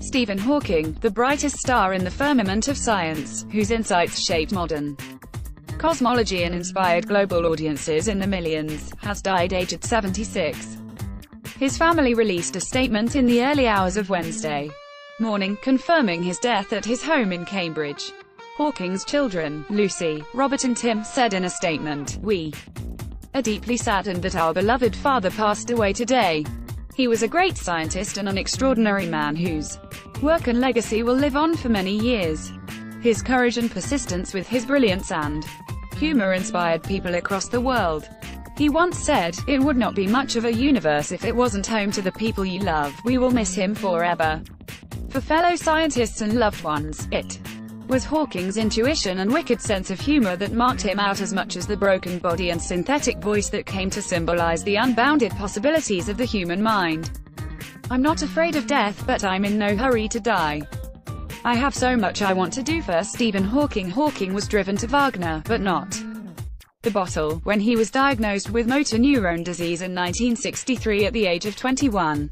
Stephen Hawking, the brightest star in the firmament of science, whose insights shaped modern cosmology and inspired global audiences in the millions, has died aged 76. His family released a statement in the early hours of Wednesday morning, confirming his death at his home in Cambridge. Hawking's children, Lucy, Robert and Tim, said in a statement, "We are deeply saddened that our beloved father passed away today. He was a great scientist and an extraordinary man whose work and legacy will live on for many years. His courage and persistence with his brilliance and humor inspired people across the world. He once said, 'It would not be much of a universe if it wasn't home to the people you love. We will miss him forever.'" For fellow scientists and loved ones, it was Hawking's intuition and wicked sense of humor that marked him out as much as the broken body and synthetic voice that came to symbolize the unbounded possibilities of the human mind. "I'm not afraid of death, but I'm in no hurry to die. I have so much I want to do for Stephen Hawking." Hawking was driven to Wagner, but not the bottle, when he was diagnosed with motor neurone disease in 1963 at the age of 21.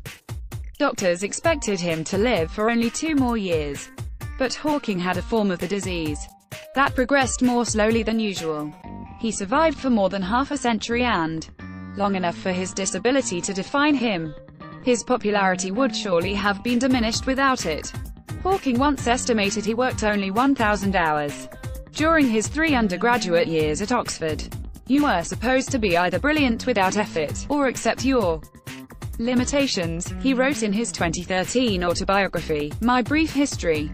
Doctors expected him to live for only 2 more years. But Hawking had a form of the disease that progressed more slowly than usual. He survived for more than half a century and long enough for his disability to define him. His popularity would surely have been diminished without it. Hawking once estimated he worked only 1,000 hours during his 3 undergraduate years at Oxford. "You were supposed to be either brilliant without effort, or accept your limitations," he wrote in his 2013 autobiography, My Brief History.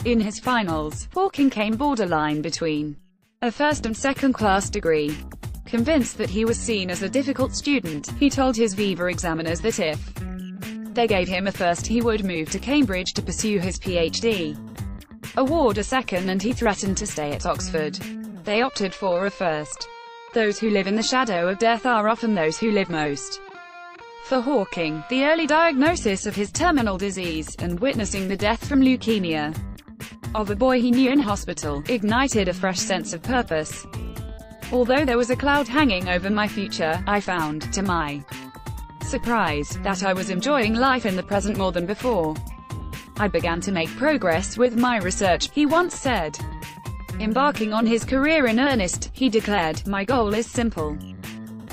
In his finals, Hawking came borderline between a first and second-class degree. Convinced that he was seen as a difficult student, he told his Viva examiners that if they gave him a first he would move to Cambridge to pursue his PhD. Award a second and he threatened to stay at Oxford. They opted for a first. Those who live in the shadow of death are often those who live most. For Hawking, the early diagnosis of his terminal disease, and witnessing the death from leukemia of a boy he knew in hospital, ignited a fresh sense of purpose. "Although there was a cloud hanging over my future, I found, to my surprise, that I was enjoying life in the present more than before. I began to make progress with my research," he once said. Embarking on his career in earnest, he declared, "My goal is simple.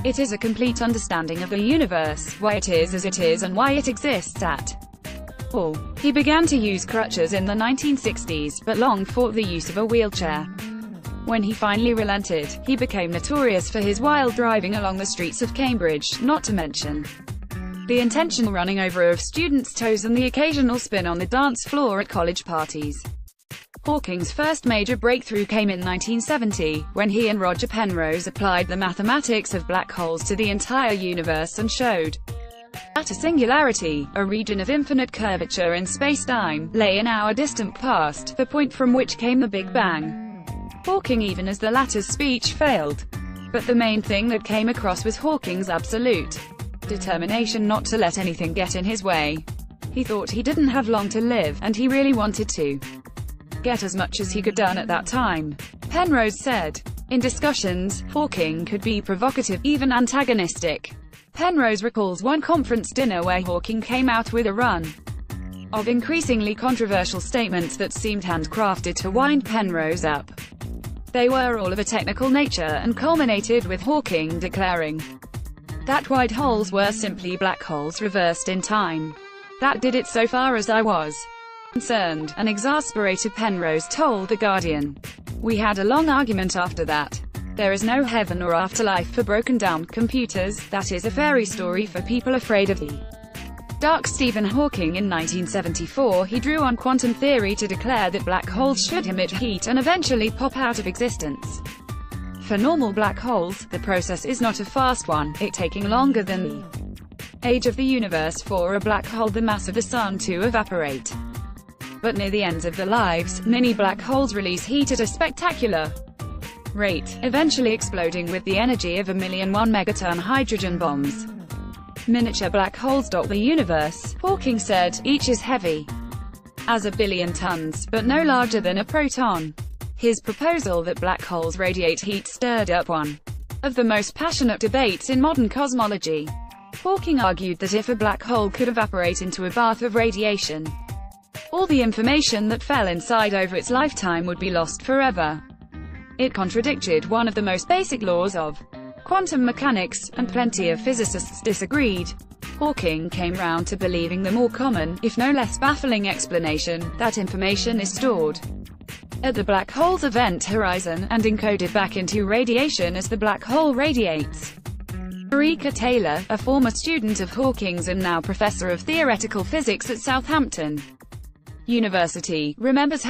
It is a complete understanding of the universe, why it is as it is and why it exists at all." He began to use crutches in the 1960s, but long fought the use of a wheelchair. When he finally relented, he became notorious for his wild driving along the streets of Cambridge, not to mention the intentional running over of students' toes and the occasional spin on the dance floor at college parties. Hawking's first major breakthrough came in 1970, when he and Roger Penrose applied the mathematics of black holes to the entire universe and showed that a singularity, a region of infinite curvature in space-time, lay in our distant past, the point from which came the Big Bang. Hawking, even as the latter's speech failed. But the main thing that came across was Hawking's absolute determination not to let anything get in his way. He thought he didn't have long to live, and he really wanted to get as much as he could done at that time. Penrose said. In discussions, Hawking could be provocative, even antagonistic. Penrose recalls one conference dinner where Hawking came out with a run of increasingly controversial statements that seemed handcrafted to wind Penrose up. They were all of a technical nature, and culminated with Hawking declaring that white holes were simply black holes reversed in time. "That did it so far as I was concerned," an exasperated Penrose told The Guardian. "We had a long argument after that. There is no heaven or afterlife for broken-down computers. That is a fairy story for people afraid of the dark." Stephen Hawking. In 1974, he drew on quantum theory to declare that black holes should emit heat and eventually pop out of existence. For normal black holes, the process is not a fast one, it taking longer than the age of the universe for a black hole the mass of the sun to evaporate. But near the ends of their lives, mini black holes release heat at a spectacular rate, eventually exploding with the energy of 1,000,001 megaton hydrogen bombs. Miniature black holes dot the universe, Hawking said, each is heavy as 1,000,000,000 tons, but no larger than a proton. His proposal that black holes radiate heat stirred up one of the most passionate debates in modern cosmology. Hawking argued that if a black hole could evaporate into a bath of radiation, All the information that fell inside over its lifetime would be lost forever. It contradicted one of the most basic laws of quantum mechanics, and plenty of physicists disagreed. Hawking came round to believing the more common, if no less baffling explanation, that information is stored at the black hole's event horizon, and encoded back into radiation as the black hole radiates. Marika Taylor, a former student of Hawking's and now professor of theoretical physics at Southampton University, remembers